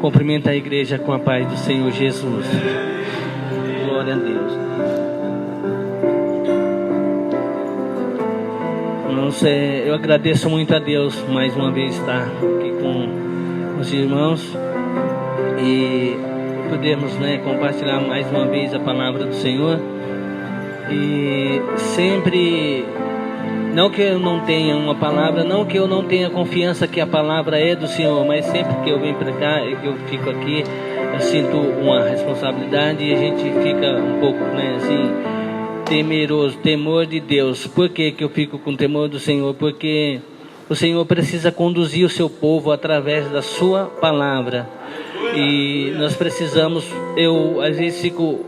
Cumprimenta a igreja com a paz do Senhor Jesus. Glória a Deus. Irmãos, eu agradeço muito a Deus mais uma vez estar aqui com os irmãos e podemos, compartilhar mais uma vez a palavra do Senhor. E sempre, não que eu não tenha uma palavra, não que eu não tenha confiança que a palavra é do Senhor, mas sempre que eu venho para cá, que eu fico aqui, eu sinto uma responsabilidade e a gente fica um pouco, temeroso, temor de Deus. Por que eu fico com temor do Senhor? Porque o Senhor precisa conduzir o seu povo através da sua palavra. E nós precisamos, eu às vezes fico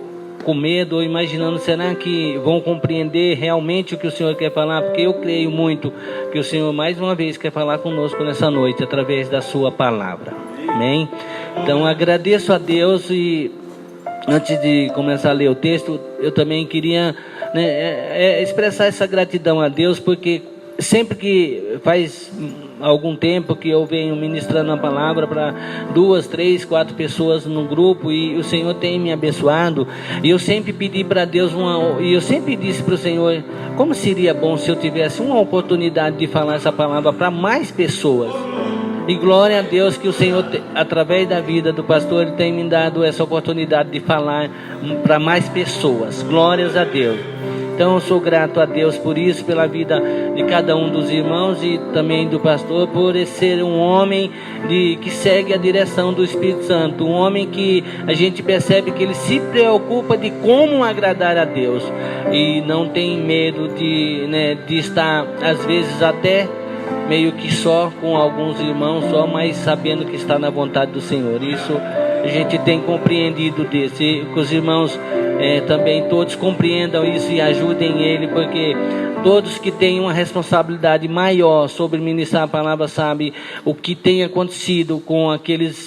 com medo ou imaginando, será que vão compreender realmente o que o Senhor quer falar? Porque eu creio muito que o Senhor mais uma vez quer falar conosco nessa noite, através da sua palavra. Amém? Então agradeço a Deus e antes de começar a ler o texto, eu também queria expressar essa gratidão a Deus, porque sempre que faz algum tempo que eu venho ministrando a palavra para 2, 3, 4 pessoas no grupo e o Senhor tem me abençoado, e eu sempre pedi para Deus e eu sempre disse para o Senhor, como seria bom se eu tivesse uma oportunidade de falar essa palavra para mais pessoas. E glória a Deus que o Senhor, através da vida do pastor, Ele tem me dado essa oportunidade de falar para mais pessoas. Glórias a Deus. Então eu sou grato a Deus por isso, pela vida de cada um dos irmãos e também do pastor, por ser um homem que segue a direção do Espírito Santo. Um homem que a gente percebe que ele se preocupa de como agradar a Deus. E não tem medo de estar, às vezes até meio que só com alguns irmãos, mas sabendo que está na vontade do Senhor. Isso a gente tem compreendido disso, e que os irmãos também todos compreendam isso e ajudem ele, porque todos que têm uma responsabilidade maior sobre ministrar a palavra sabem o que tem acontecido com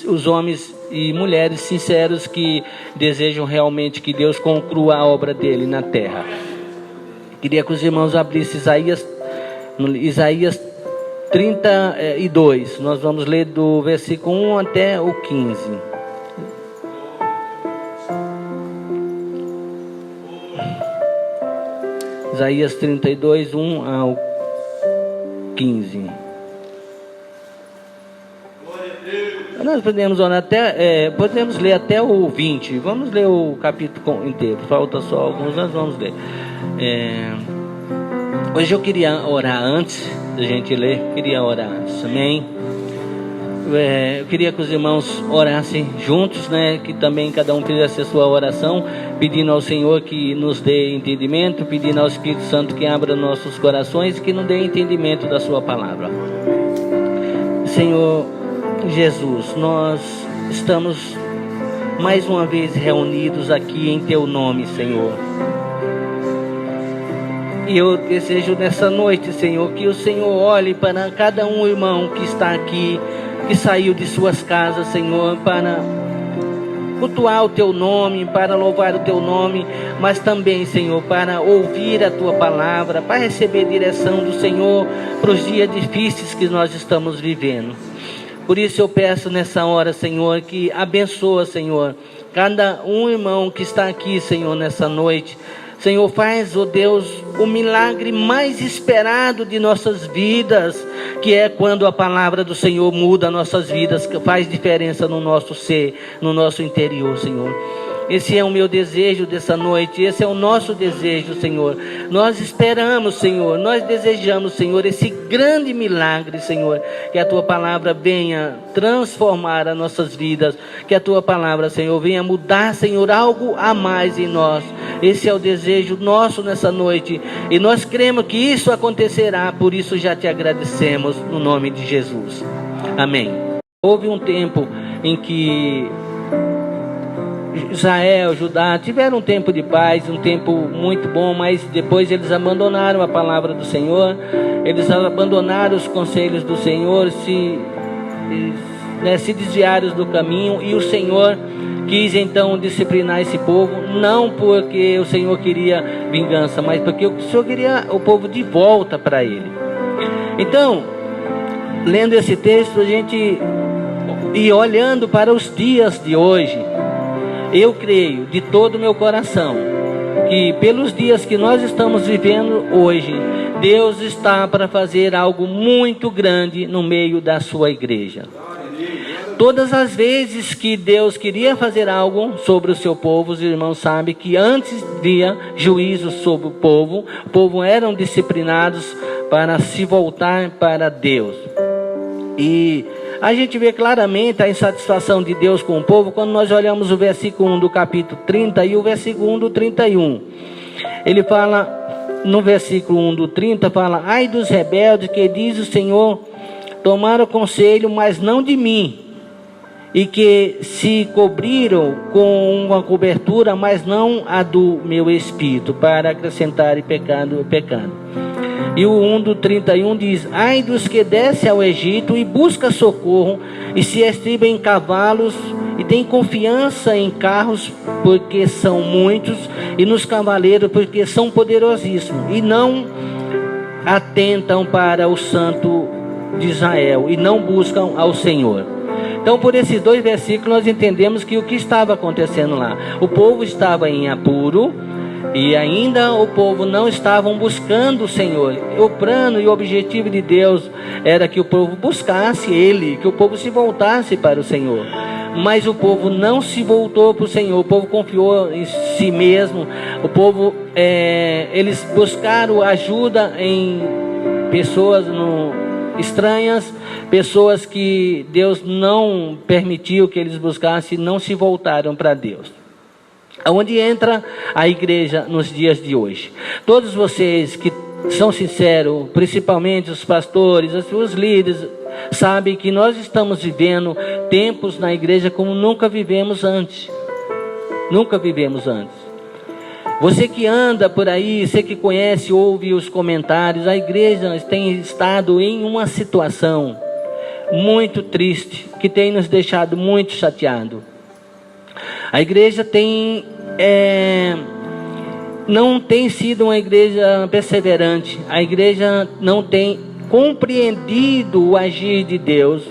os homens e mulheres sinceros que desejam realmente que Deus conclua a obra dele na terra. Queria que os irmãos abrissem Isaías 32, nós vamos ler do versículo 1 até o 15. Isaías 32, 1 ao 15. Nós podemos orar podemos ler até o 20. Vamos ler o capítulo inteiro. Falta só alguns, nós vamos ler. Hoje eu queria orar antes da gente ler. Amém? Eu queria que os irmãos orassem juntos, que também cada um fizesse a sua oração, pedindo ao Senhor que nos dê entendimento, pedindo ao Espírito Santo que abra nossos corações e que nos dê entendimento da sua palavra. Senhor Jesus, nós estamos mais uma vez reunidos aqui em Teu nome, Senhor. E eu desejo nessa noite, Senhor, que o Senhor olhe para cada um irmão que está aqui, que saiu de suas casas, Senhor, para cultuar o Teu nome, para louvar o Teu nome, mas também, Senhor, para ouvir a Tua palavra, para receber direção do Senhor para os dias difíceis que nós estamos vivendo. Por isso eu peço nessa hora, Senhor, que abençoa, Senhor, cada um irmão que está aqui, Senhor, nessa noite. Senhor, faz, ó Deus, o milagre mais esperado de nossas vidas, que é quando a palavra do Senhor muda nossas vidas, que faz diferença no nosso ser, no nosso interior, Senhor. Esse é o meu desejo dessa noite, esse é o nosso desejo, Senhor. Nós esperamos, Senhor, nós desejamos, Senhor, esse grande milagre, Senhor, que a Tua palavra venha transformar as nossas vidas, que a Tua palavra, Senhor, venha mudar, Senhor, algo a mais em nós. Esse é o desejo nosso nessa noite, e nós cremos que isso acontecerá, por isso já Te agradecemos, no nome de Jesus. Amém. Houve um tempo em que Israel, Judá tiveram um tempo de paz, um tempo muito bom, mas depois eles abandonaram a palavra do Senhor, eles abandonaram os conselhos do Senhor, se desviaram do caminho, e o Senhor quis então disciplinar esse povo, não porque o Senhor queria vingança, mas porque o Senhor queria o povo de volta para Ele. Então, lendo esse texto, a gente E olhando para os dias de hoje, eu creio de todo o meu coração que pelos dias que nós estamos vivendo hoje, Deus está para fazer algo muito grande no meio da sua igreja. Todas as vezes que Deus queria fazer algo sobre o seu povo, os irmãos sabem que antes havia juízo sobre o povo eram disciplinados para se voltar para Deus. E a gente vê claramente a insatisfação de Deus com o povo quando nós olhamos o versículo 1 do capítulo 30 e o versículo 1 do 31. Ele fala, no versículo 1 do 30, fala: ai dos rebeldes, que diz o Senhor, tomaram conselho, mas não de mim, e que se cobriram com uma cobertura, mas não a do meu espírito, para acrescentar pecado. E o 1 do 31 diz: ai dos que descem ao Egito e buscam socorro, e se estribam em cavalos, e têm confiança em carros, porque são muitos, e nos cavaleiros, porque são poderosíssimos, e não atentam para o Santo de Israel, e não buscam ao Senhor. Então, por esses dois versículos, nós entendemos que o que estava acontecendo lá, o povo estava em apuro, e ainda o povo não estavam buscando o Senhor. O plano e o objetivo de Deus era que o povo buscasse Ele, que o povo se voltasse para o Senhor. Mas o povo não se voltou para o Senhor, o povo confiou em si mesmo. O povo, eles buscaram ajuda em pessoas estranhas, pessoas que Deus não permitiu que eles buscassem, não se voltaram para Deus. Aonde entra a igreja nos dias de hoje? Todos vocês que são sinceros, principalmente os pastores, os líderes, sabem que nós estamos vivendo tempos na igreja como nunca vivemos antes. Nunca vivemos antes. Você que anda por aí, você que conhece, ouve os comentários, a igreja tem estado em uma situação muito triste, que tem nos deixado muito chateados. A igreja não tem sido uma igreja perseverante. A igreja não tem compreendido o agir de Deus.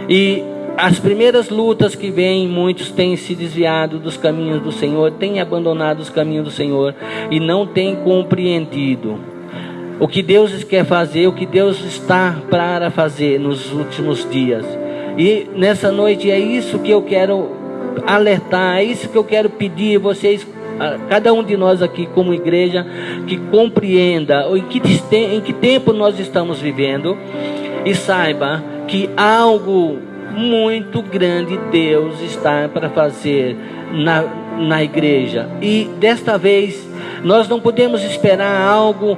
E as primeiras lutas que vêm, muitos têm se desviado dos caminhos do Senhor, têm abandonado os caminhos do Senhor e não têm compreendido o que Deus quer fazer, o que Deus está para fazer nos últimos dias. E nessa noite é isso que eu quero alertar, é isso que eu quero pedir a vocês, cada um de nós aqui como igreja, que compreenda em que tempo nós estamos vivendo e saiba que algo muito grande Deus está para fazer na igreja. E desta vez nós não podemos esperar algo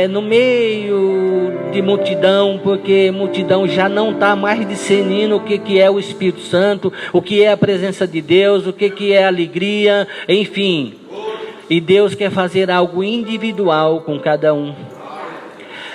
no meio de multidão, porque multidão já não está mais discernindo o que é o Espírito Santo, o que é a presença de Deus, o que é alegria, enfim. E Deus quer fazer algo individual com cada um.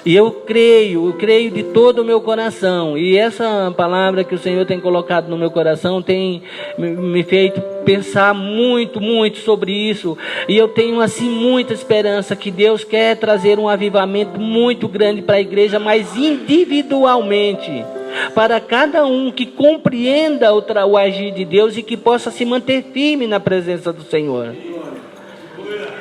E eu creio de todo o meu coração. E essa palavra que o Senhor tem colocado no meu coração tem me feito pensar muito, muito sobre isso. E eu tenho assim muita esperança que Deus quer trazer um avivamento muito grande para a igreja, mas individualmente. Para cada um que compreenda o agir de Deus e que possa se manter firme na presença do Senhor.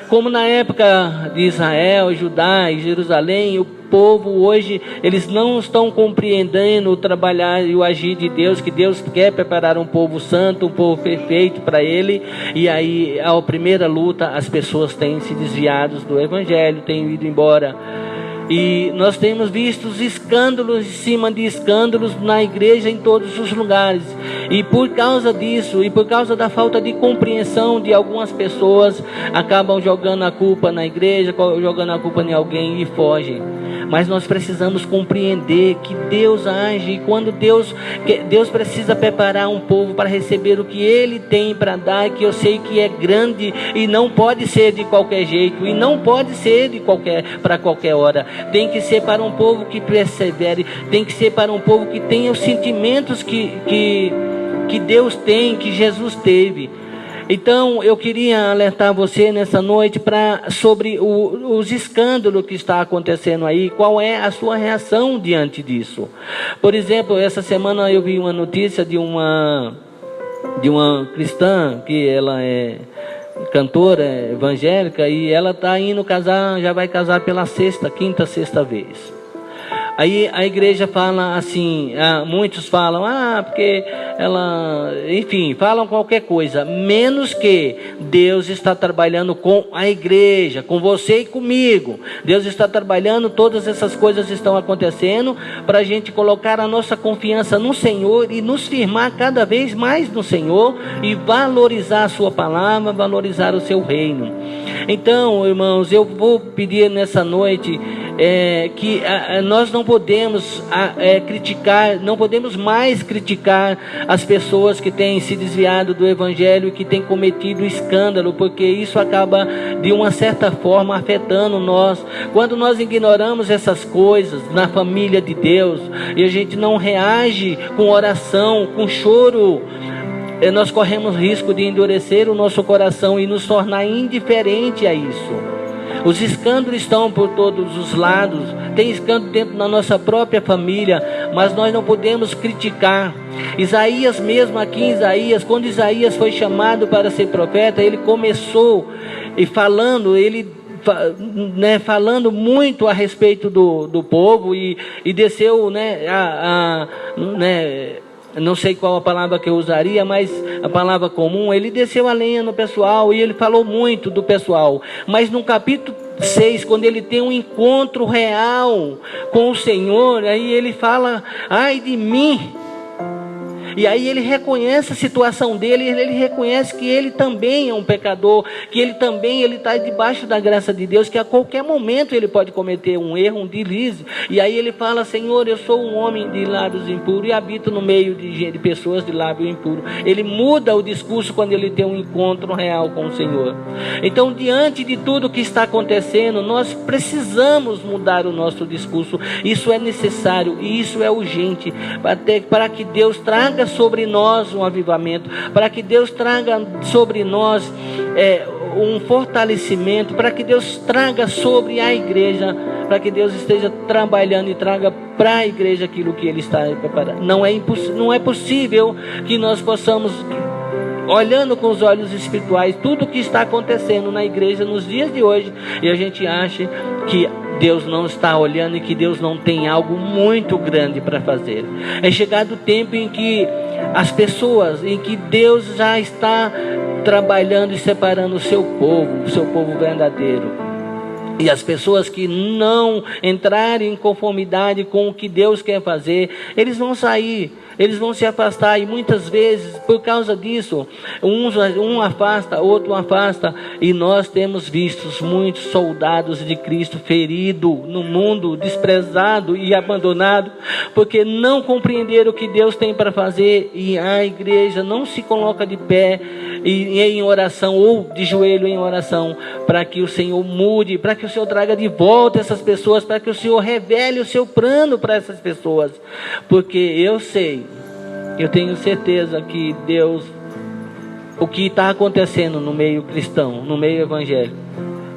Como na época de Israel, Judá e Jerusalém, o povo hoje, eles não estão compreendendo o trabalhar e o agir de Deus, que Deus quer preparar um povo santo, um povo perfeito para Ele. E aí, a primeira luta, as pessoas têm se desviado do Evangelho, têm ido embora. E nós temos visto escândalos em cima de escândalos na igreja em todos os lugares. E por causa disso, e por causa da falta de compreensão de algumas pessoas, acabam jogando a culpa na igreja, jogando a culpa em alguém e fogem. Mas nós precisamos compreender que Deus age, e quando Deus precisa preparar um povo para receber o que Ele tem para dar, que eu sei que é grande e não pode ser de qualquer jeito, e não pode ser para qualquer hora. Tem que ser para um povo que persevere, tem que ser para um povo que tenha os sentimentos que Deus tem, que Jesus teve. Então, eu queria alertar você nessa noite sobre os escândalos que está acontecendo aí. Qual é a sua reação diante disso? Por exemplo, essa semana eu vi uma notícia de uma cristã, que ela é cantora evangélica, e ela está indo casar, já vai casar pela quinta, sexta vez. Aí a igreja fala assim, muitos falam, porque ela, enfim, falam qualquer coisa, menos que Deus está trabalhando com a igreja, com você e comigo. Deus está trabalhando, todas essas coisas estão acontecendo para a gente colocar a nossa confiança no Senhor e nos firmar cada vez mais no Senhor e valorizar a sua palavra, valorizar o seu reino. Então, irmãos, eu vou pedir nessa noite que nós não podemos criticar, não podemos mais criticar as pessoas que têm se desviado do Evangelho e que têm cometido escândalo, porque isso acaba de uma certa forma afetando nós. Quando nós ignoramos essas coisas na família de Deus e a gente não reage com oração, com choro, nós corremos risco de endurecer o nosso coração e nos tornar indiferente a isso. Os escândalos estão por todos os lados. Tem escândalo dentro da nossa própria família, mas nós não podemos criticar. Isaías mesmo, aqui em Isaías, quando Isaías foi chamado para ser profeta, ele começou falando muito a respeito do povo e desceu, não sei qual a palavra que eu usaria, mas a palavra comum, ele desceu a lenha no pessoal e ele falou muito do pessoal. Mas no capítulo 6, quando ele tem um encontro real com o Senhor, aí ele fala, ai de mim. E aí ele reconhece a situação dele, ele reconhece que ele também é um pecador, que ele está debaixo da graça de Deus, que a qualquer momento ele pode cometer um erro, um deslize. E aí ele fala, Senhor, eu sou um homem de lábios impuros e habito no meio de pessoas de lábio impuro. Ele muda o discurso quando ele tem um encontro real com o Senhor. Então, diante de tudo que está acontecendo, nós precisamos mudar o nosso discurso. Isso é necessário e isso é urgente, para que Deus traga sobre nós um avivamento, para que Deus traga sobre nós um fortalecimento, para que Deus traga sobre a igreja, para que Deus esteja trabalhando e traga para a igreja aquilo que Ele está preparando. Não é possível que nós possamos, olhando com os olhos espirituais, tudo o que está acontecendo na igreja nos dias de hoje, e a gente acha que Deus não está olhando e que Deus não tem algo muito grande para fazer. É chegado o tempo em que em que Deus já está trabalhando e separando o seu povo verdadeiro. E as pessoas que não entrarem em conformidade com o que Deus quer fazer, eles vão sair, eles vão se afastar. E muitas vezes, por causa disso, um afasta, outro afasta. E nós temos visto muitos soldados de Cristo feridos no mundo, desprezado e abandonado, porque não compreenderam o que Deus tem para fazer. E a igreja não se coloca de pé e em oração, ou de joelho em oração, para que o Senhor mude, para que o Senhor traga de volta essas pessoas, para que o Senhor revele o seu plano para essas pessoas. Porque eu tenho certeza que Deus, o que está acontecendo no meio cristão, no meio evangélico,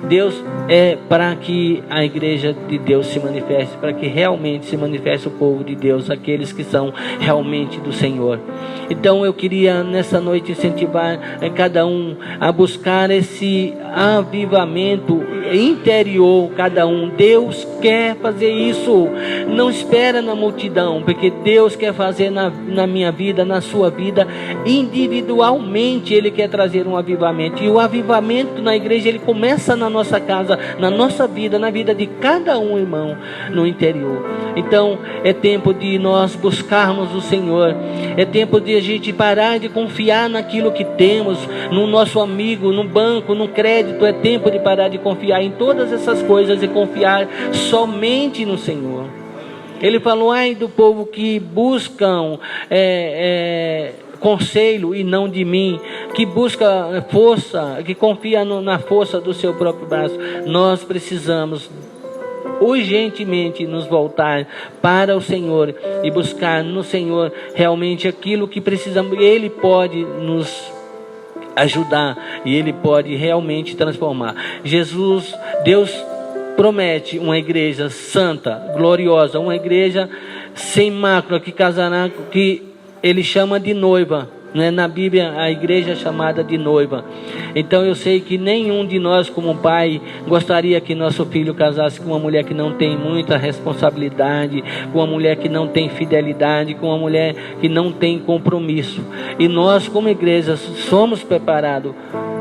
Deus é para que a igreja de Deus se manifeste, para que realmente se manifeste o povo de Deus, aqueles que são realmente do Senhor. Então eu queria nessa noite incentivar cada um a buscar esse avivamento interior, cada um. Deus quer fazer isso, não espera na multidão, porque Deus quer fazer na minha vida, na sua vida, individualmente. Ele quer trazer um avivamento, e o avivamento na igreja, ele começa na nossa casa, na nossa vida, na vida de cada um, irmão, no interior. Então é tempo de nós buscarmos o Senhor, é tempo de a gente parar de confiar naquilo que temos, no nosso amigo, no banco, no crédito. É tempo de parar de confiar em todas essas coisas e confiar somente no Senhor. Ele falou, ai do povo que buscam conselho e não de mim, que busca força, que confia na força do seu próprio braço. Nós precisamos urgentemente nos voltar para o Senhor e buscar no Senhor realmente aquilo que precisamos. Ele pode nos ajudar e Ele pode realmente transformar. Deus promete uma igreja santa, gloriosa, uma igreja sem mácula, que casará, que Ele chama de noiva. Né? Na Bíblia a igreja é chamada de noiva. Então eu sei que nenhum de nós como pai gostaria que nosso filho casasse com uma mulher que não tem muita responsabilidade, com uma mulher que não tem fidelidade, com uma mulher que não tem compromisso. E nós como igreja somos preparados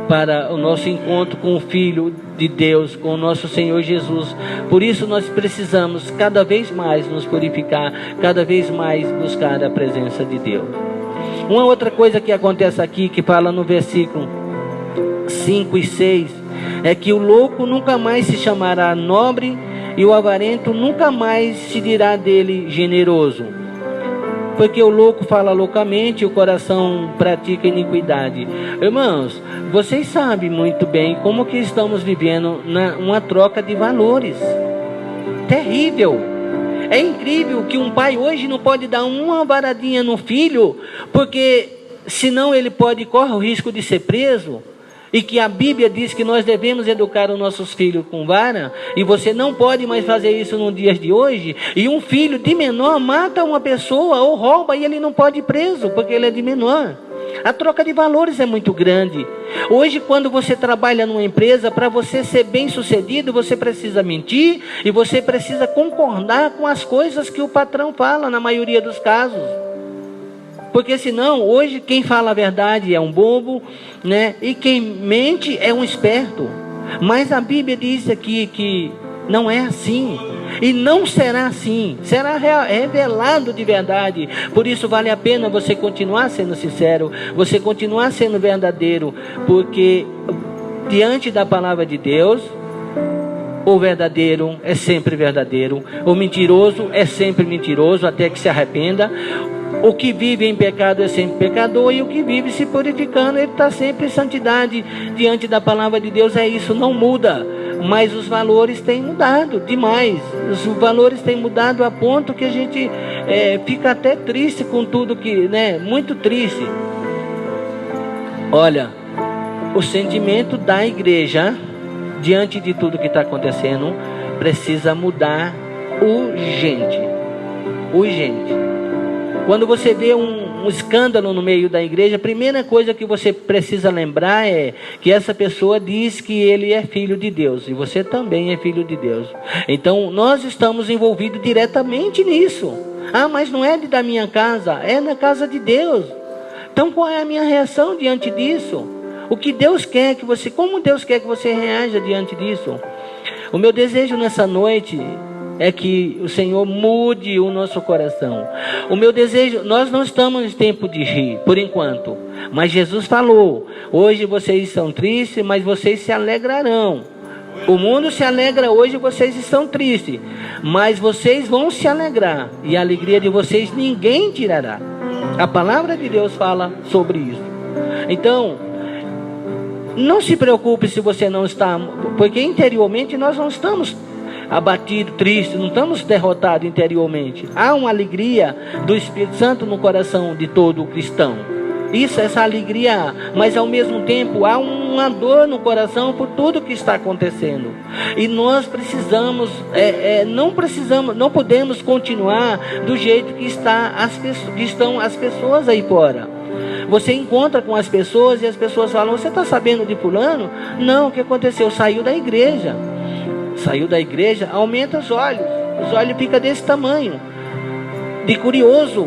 para o nosso encontro com o Filho de Deus, com o nosso Senhor Jesus. Por isso nós precisamos cada vez mais nos purificar, cada vez mais buscar a presença de Deus. Uma outra coisa que acontece aqui, que fala no versículo 5 e 6, é que o louco nunca mais se chamará nobre e o avarento nunca mais se dirá dele generoso. Porque o louco fala loucamente e o coração pratica iniquidade. Irmãos, vocês sabem muito bem como que estamos vivendo uma troca de valores. Terrível. É incrível que um pai hoje não pode dar uma varadinha no filho, porque senão ele corre o risco de ser preso. E que a Bíblia diz que nós devemos educar os nossos filhos com vara, e você não pode mais fazer isso nos dias de hoje. E um filho de menor mata uma pessoa ou rouba e ele não pode ir preso, porque ele é de menor. A troca de valores é muito grande. Hoje, quando você trabalha numa empresa, para você ser bem sucedido, você precisa mentir e você precisa concordar com as coisas que o patrão fala, na maioria dos casos. Porque senão, hoje, quem fala a verdade é um bobo, né? E quem mente é um esperto. Mas a Bíblia diz aqui que não é assim. E não será assim. Será revelado de verdade. Por isso vale a pena você continuar sendo sincero, você continuar sendo verdadeiro. Porque diante da palavra de Deus, o verdadeiro é sempre verdadeiro. O mentiroso é sempre mentiroso, até que se arrependa. O que vive em pecado é sempre pecador, e o que vive se purificando, ele está sempre em santidade diante da palavra de Deus. É isso, não muda. Mas os valores têm mudado demais. Os valores têm mudado a ponto que a gente fica até triste com tudo que, né? Muito triste. Olha, o sentimento da igreja diante de tudo que está acontecendo precisa mudar urgente. Urgente. Quando você vê um escândalo no meio da igreja, a primeira coisa que você precisa lembrar é que essa pessoa diz que ele é filho de Deus, e você também é filho de Deus. Então nós estamos envolvidos diretamente nisso. Ah, mas não é da minha casa, é na casa de Deus. Então qual é a minha reação diante disso? O que Deus quer que você, como Deus quer que você reaja diante disso? O meu desejo nessa noite é que o Senhor mude o nosso coração. O meu desejo, nós não estamos em tempo de rir, por enquanto. Mas Jesus falou, hoje vocês estão tristes, mas vocês se alegrarão. O mundo se alegra hoje, vocês estão tristes. Mas vocês vão se alegrar. E a alegria de vocês ninguém tirará. A palavra de Deus fala sobre isso. Então, não se preocupe se você não está, porque interiormente nós não estamos abatido, triste, não estamos derrotados interiormente. Há uma alegria do Espírito Santo no coração de todo cristão. Essa alegria, mas ao mesmo tempo há uma dor no coração por tudo que está acontecendo. E nós precisamos, não podemos continuar do jeito que estão as pessoas aí fora. Você encontra com as pessoas e as pessoas falam, você está sabendo de fulano? Não, o que aconteceu? Saiu da igreja. Saiu da igreja, aumenta os olhos ficam desse tamanho, de curioso.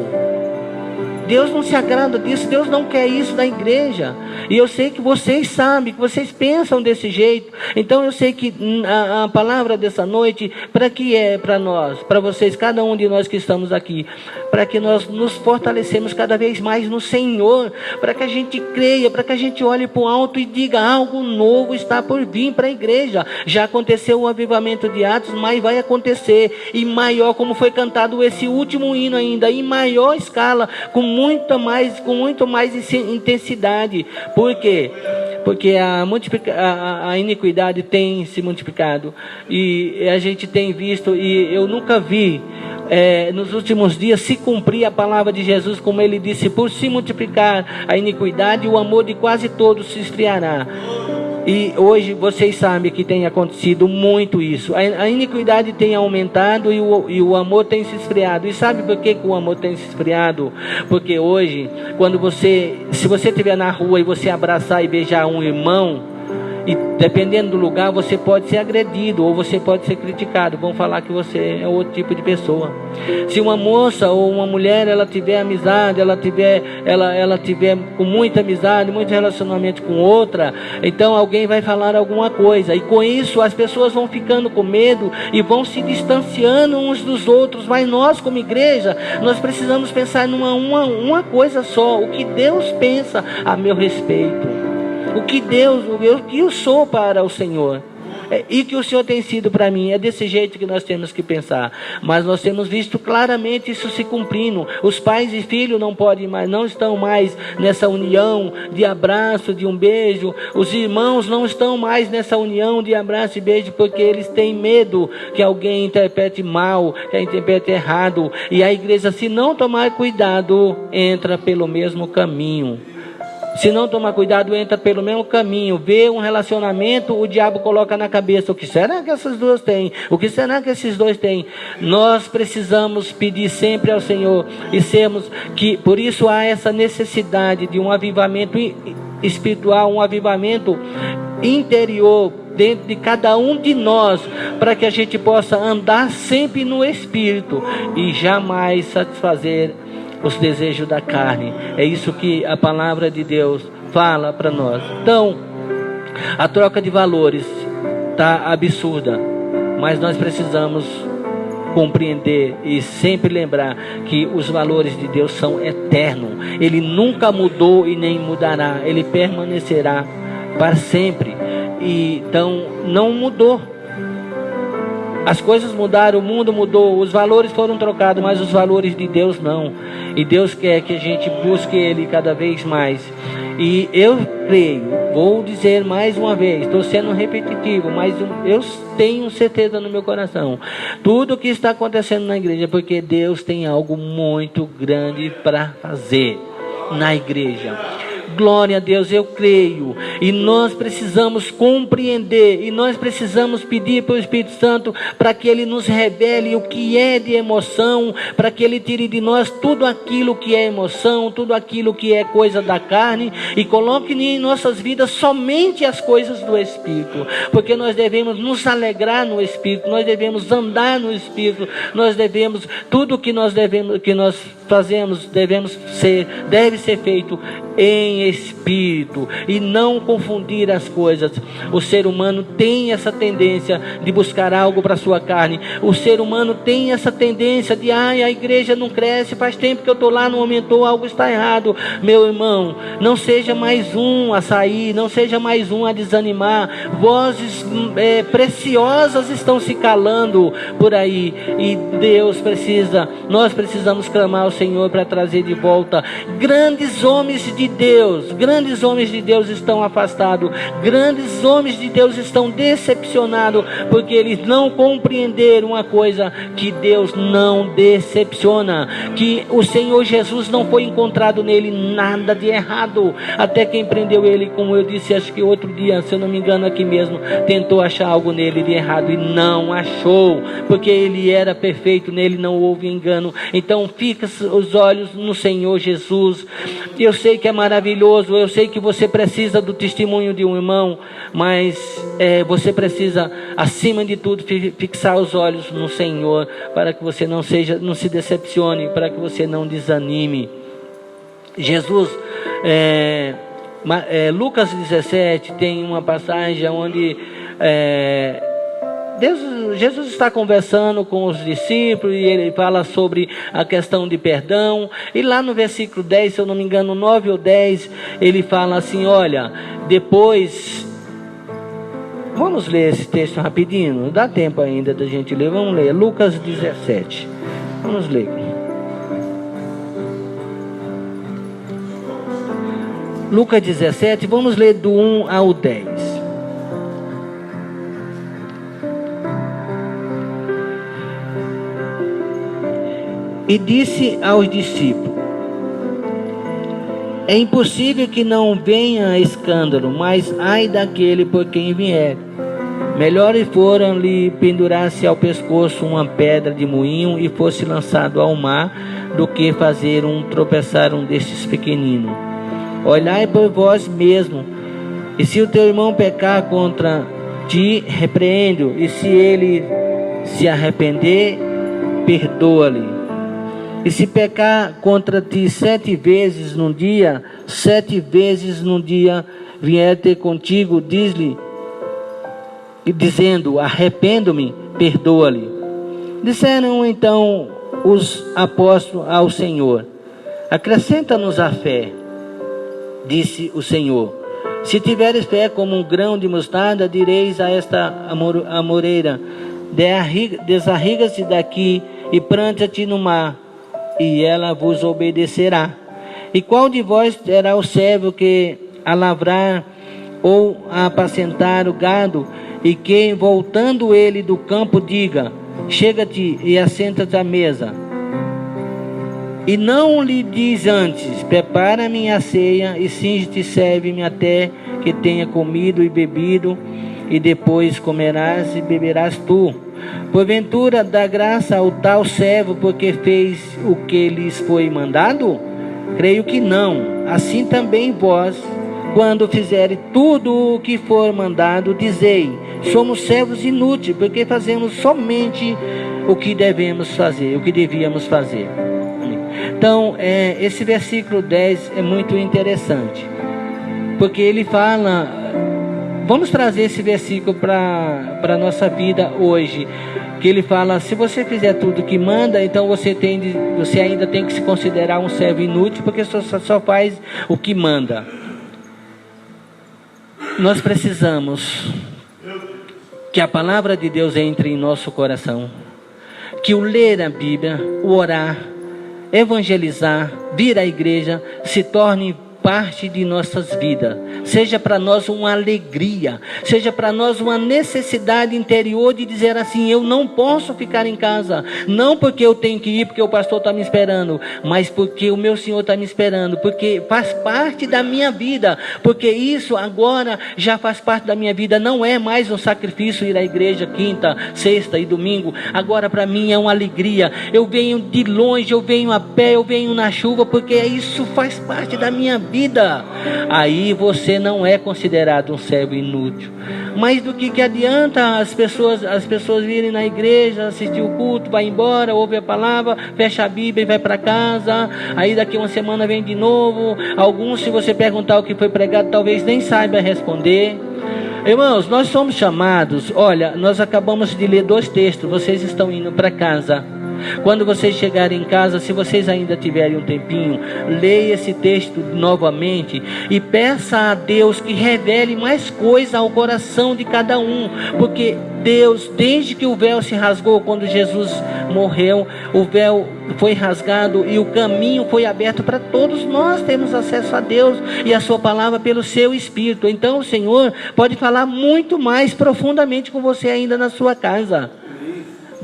Deus não se agrada disso, Deus não quer isso da igreja. E eu sei que vocês sabem, que vocês pensam desse jeito. Então eu sei que a palavra dessa noite, para que é para nós, para vocês, cada um de nós que estamos aqui, para que nós nos fortalecemos cada vez mais no Senhor, para que a gente creia, para que a gente olhe para o alto e diga, algo novo está por vir para a igreja. Já aconteceu o avivamento de Atos, mas vai acontecer, e maior, como foi cantado esse último hino ainda, em maior escala, com muito mais intensidade. Por quê? porque a iniquidade tem se multiplicado, e a gente tem visto, e eu nunca vi nos últimos dias se cumprir a palavra de Jesus, como ele disse: por se multiplicar a iniquidade, o amor de quase todos se esfriará. E hoje vocês sabem que tem acontecido muito isso. A iniquidade tem aumentado e o amor tem se esfriado. E sabe por que o amor tem se esfriado? Porque hoje, se você estiver na rua e você abraçar e beijar um irmão, e dependendo do lugar, você pode ser agredido ou você pode ser criticado. Vão falar que você é outro tipo de pessoa. Se uma moça ou uma mulher, ela tiver amizade, ela tiver com muita amizade, muito relacionamento com outra, então alguém vai falar alguma coisa, e com isso as pessoas vão ficando com medo e vão se distanciando uns dos outros. Mas nós, como igreja, nós precisamos pensar numa coisa só: o que Deus pensa a meu respeito, o que eu sou para o Senhor, e que o Senhor tem sido para mim. É desse jeito que nós temos que pensar. Mas nós temos visto claramente isso se cumprindo. Os pais e filhos não estão mais nessa união de abraço, de um beijo. Os irmãos não estão mais nessa união de abraço e beijo, porque eles têm medo que alguém interprete mal, que interprete errado. E a igreja, se não tomar cuidado, entra pelo mesmo caminho. Se não tomar cuidado, entra pelo mesmo caminho. Vê um relacionamento, o diabo coloca na cabeça: o que será que essas duas têm? O que será que esses dois têm? Nós precisamos pedir sempre ao Senhor por isso há essa necessidade de um avivamento espiritual, um avivamento interior dentro de cada um de nós, para que a gente possa andar sempre no Espírito e jamais satisfazer os desejos da carne. É isso que a palavra de Deus fala para nós. Então, a troca de valores está absurda, mas nós precisamos compreender e sempre lembrar que os valores de Deus são eternos. Ele nunca mudou e nem mudará. Ele permanecerá para sempre. E então não mudou. As coisas mudaram, o mundo mudou, os valores foram trocados, mas os valores de Deus não. E Deus quer que a gente busque Ele cada vez mais. E eu creio, vou dizer mais uma vez, estou sendo repetitivo, mas eu tenho certeza no meu coração: tudo o que está acontecendo na igreja é porque Deus tem algo muito grande para fazer na igreja. Glória a Deus, eu creio. E nós precisamos compreender, e nós precisamos pedir para o Espírito Santo para que Ele nos revele o que é de emoção, para que Ele tire de nós tudo aquilo que é emoção, tudo aquilo que é coisa da carne, e coloque em nossas vidas somente as coisas do Espírito, porque nós devemos nos alegrar no Espírito, nós devemos andar no Espírito, tudo que nós fazemos deve ser feito em Espírito, e não confundir as coisas. O ser humano tem essa tendência de buscar algo para a sua carne. O ser humano tem essa tendência de: a igreja não cresce, faz tempo que eu estou lá, não aumentou, algo está errado. Meu irmão, não seja mais um a sair, não seja mais um a desanimar. Vozes preciosas estão se calando por aí, e nós precisamos clamar ao Senhor para trazer de volta. Grandes homens de Deus estão afastados, grandes homens de Deus estão decepcionados, porque eles não compreenderam uma coisa: que Deus não decepciona, que o Senhor Jesus não foi encontrado nele nada de errado. Até quem prendeu ele, como eu disse, acho que outro dia, se eu não me engano, aqui mesmo, tentou achar algo nele de errado e não achou, porque ele era perfeito, nele não houve engano. Então fica os olhos no Senhor Jesus. Eu sei que é maravilhoso, eu sei que você precisa do testemunho de um irmão, mas você precisa, acima de tudo, fixar os olhos no Senhor, para que você não se decepcione, para que você não desanime. Jesus, Lucas 17 tem uma passagem onde Jesus está conversando com os discípulos, e ele fala sobre a questão de perdão. E lá no versículo 10, se eu não me engano, 9 ou 10, ele fala assim: olha, depois... Vamos ler esse texto rapidinho, dá tempo ainda da gente ler. Vamos ler, Lucas 17. Vamos ler. Lucas 17, vamos ler do 1 ao 10. E disse aos discípulos: é impossível que não venha escândalo, mas ai daquele por quem vier. Melhores foram lhe pendurar-se ao pescoço uma pedra de moinho e fosse lançado ao mar, do que fazer tropeçar um destes pequeninos. Olhai por vós mesmo, e se o teu irmão pecar contra ti, repreende-o, e se ele se arrepender, perdoa-lhe. E se pecar contra ti 7 vezes num dia, 7 vezes num dia vier ter contigo, diz-lhe, dizendo, arrependo-me, perdoa-lhe. Disseram então os apóstolos ao Senhor: acrescenta-nos a fé. Disse o Senhor: se tiveres fé como um grão de mostarda, direis a esta amoreira: desarriga-se daqui e planta-te no mar, e ela vos obedecerá. E qual de vós será o servo que a lavrar ou a apacentar o gado, e que, voltando ele do campo, diga: chega-te e assenta-te à mesa? E não lhe diz antes: prepara-me a ceia, e cinge-te e serve-me até que tenha comido e bebido, e depois comerás e beberás tu. Porventura dá graça ao tal servo porque fez o que lhes foi mandado? Creio que não. Assim também vós, quando fizerem tudo o que for mandado, dizei: somos servos inúteis, porque fazemos somente o que devemos fazer, o que devíamos fazer. Então, esse versículo 10 é muito interessante, porque ele fala, vamos trazer esse versículo para a nossa vida hoje, que ele fala: se você fizer tudo o que manda, então você ainda tem que se considerar um servo inútil, porque só faz o que manda. Nós precisamos que a palavra de Deus entre em nosso coração, que o ler a Bíblia, o orar, evangelizar, vir à igreja, se torne parte de nossas vidas, seja para nós uma alegria, seja para nós uma necessidade interior de dizer assim: eu não posso ficar em casa, não porque eu tenho que ir, porque o pastor está me esperando, mas porque o meu Senhor está me esperando, porque faz parte da minha vida, porque isso agora já faz parte da minha vida, não é mais um sacrifício ir à igreja quinta, sexta e domingo, agora para mim é uma alegria. Eu venho de longe, eu venho a pé, eu venho na chuva, porque isso faz parte da minha vida. Aí você não é considerado um servo inútil. Mas do que adianta as pessoas virem na igreja, assistir o culto, vai embora, ouve a palavra, fecha a Bíblia e vai para casa, aí daqui uma semana vem de novo. Alguns, se você perguntar o que foi pregado, talvez nem saiba responder. Irmãos, nós somos chamados, olha, nós acabamos de ler 2 textos, vocês estão indo para casa. Quando vocês chegarem em casa, se vocês ainda tiverem um tempinho, leia esse texto novamente e peça a Deus que revele mais coisa ao coração de cada um, porque Deus, desde que o véu se rasgou, quando Jesus morreu, o véu foi rasgado e o caminho foi aberto para todos nós termos acesso a Deus e a sua palavra pelo seu Espírito. Então o Senhor pode falar muito mais profundamente com você ainda na sua casa.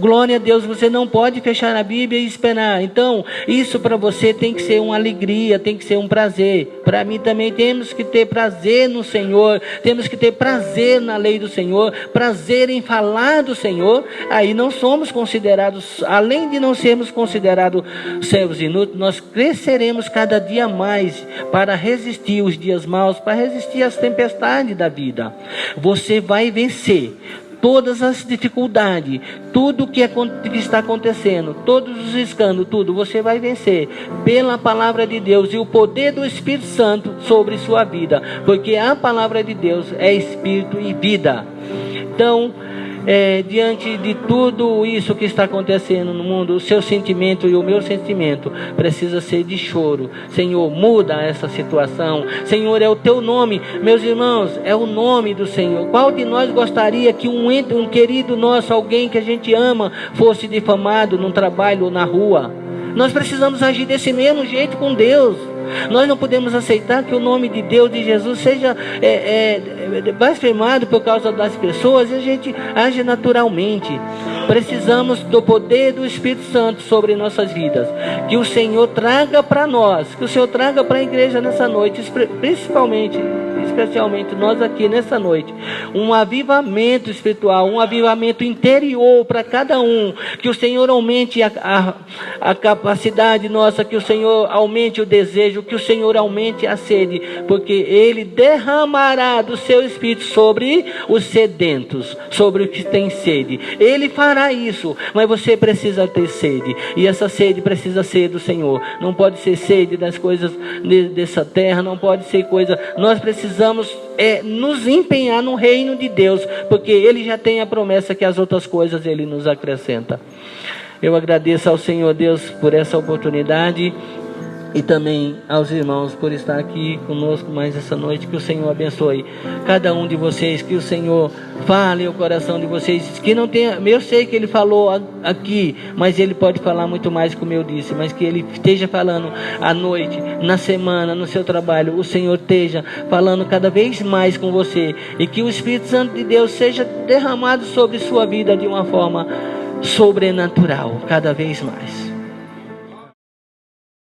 Glória a Deus, você não pode fechar a Bíblia e esperar. Então, isso para você tem que ser uma alegria, tem que ser um prazer. Para mim também temos que ter prazer no Senhor, temos que ter prazer na lei do Senhor, prazer em falar do Senhor. Aí não somos considerados, além de não sermos considerados servos inúteis, nós cresceremos cada dia mais para resistir os dias maus, para resistir às tempestades da vida. Você vai vencer todas as dificuldades, tudo que está acontecendo, todos os escândalos, tudo, você vai vencer pela palavra de Deus e o poder do Espírito Santo sobre sua vida, porque a palavra de Deus é Espírito e vida. Então, diante de tudo isso que está acontecendo no mundo, o seu sentimento e o meu sentimento precisa ser de choro. Senhor, muda essa situação. Senhor, é o teu nome, meus irmãos, é o nome do Senhor. Qual de nós gostaria que um querido nosso, alguém que a gente ama, fosse difamado num trabalho ou na rua? Nós precisamos agir desse mesmo jeito com Deus. Nós não podemos aceitar que o nome de Deus, de Jesus, seja blasfemado por causa das pessoas, e a gente age naturalmente. Precisamos do poder do Espírito Santo sobre nossas vidas, que o Senhor traga para nós, que o Senhor traga para a igreja nessa noite, especialmente nós aqui nessa noite, um avivamento espiritual, um avivamento interior para cada um, que o Senhor aumente a capacidade nossa, que o Senhor aumente o desejo, que o Senhor aumente a sede, porque Ele derramará do seu Espírito sobre os sedentos, sobre os que têm sede. Ele fará isso, mas você precisa ter sede, e essa sede precisa ser do Senhor. Não pode ser sede das coisas dessa terra, não pode ser coisa. Nós precisamos nos empenhar no reino de Deus, porque Ele já tem a promessa que as outras coisas Ele nos acrescenta. Eu agradeço ao Senhor Deus por essa oportunidade, e também aos irmãos por estar aqui conosco mais essa noite. Que o Senhor abençoe cada um de vocês, que o Senhor fale o coração de vocês, que não tenha, eu sei que Ele falou aqui, mas Ele pode falar muito mais, como eu disse, mas que Ele esteja falando à noite, na semana, no seu trabalho, o Senhor esteja falando cada vez mais com você, e que o Espírito Santo de Deus seja derramado sobre sua vida de uma forma sobrenatural, cada vez mais.